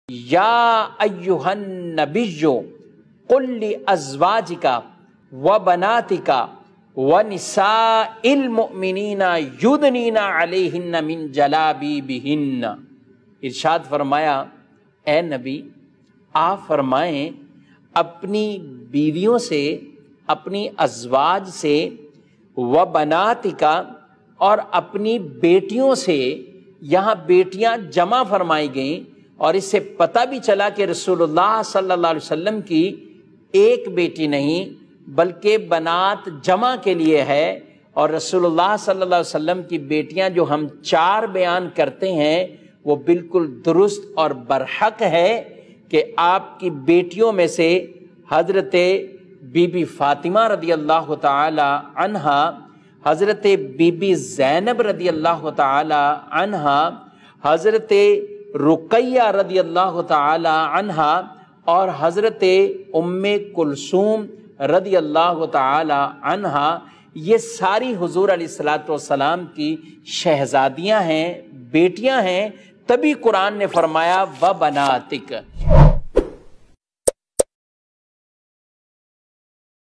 یا ایھا النبی قل لازواجک وبناتک ونساء المؤمنین یدنین علیہن من جلابیبہن۔ ارشاد فرمایا اے نبی آپ فرمائیں اپنی بیویوں سے، اپنی ازواج سے، وبناتک اور اپنی بیٹیوں سے، یہاں بیٹیاں جمع فرمائی گئیں اور اس سے پتہ بھی چلا کہ رسول اللہ صلی اللہ علیہ وسلم کی ایک بیٹی نہیں بلکہ بنات جمع کے لیے ہے، اور رسول اللہ صلی اللہ علیہ وسلم کی بیٹیاں جو ہم 4 بیان کرتے ہیں وہ بالکل درست اور برحق ہے کہ آپ کی بیٹیوں میں سے حضرت بی بی فاطمہ رضی اللہ تعالی عنہا، حضرت بی بی زینب رضی اللہ تعالی عنہا، حضرت رقیہ رضی اللہ تعالی عنہا اور حضرت ام کلثوم رضی اللہ تعالی عنہا، یہ ساری حضور علیہ الصلوۃ والسلام کی شہزادیاں ہیں، بیٹیاں ہیں۔ تبھی قرآن نے فرمایا وبناتک۔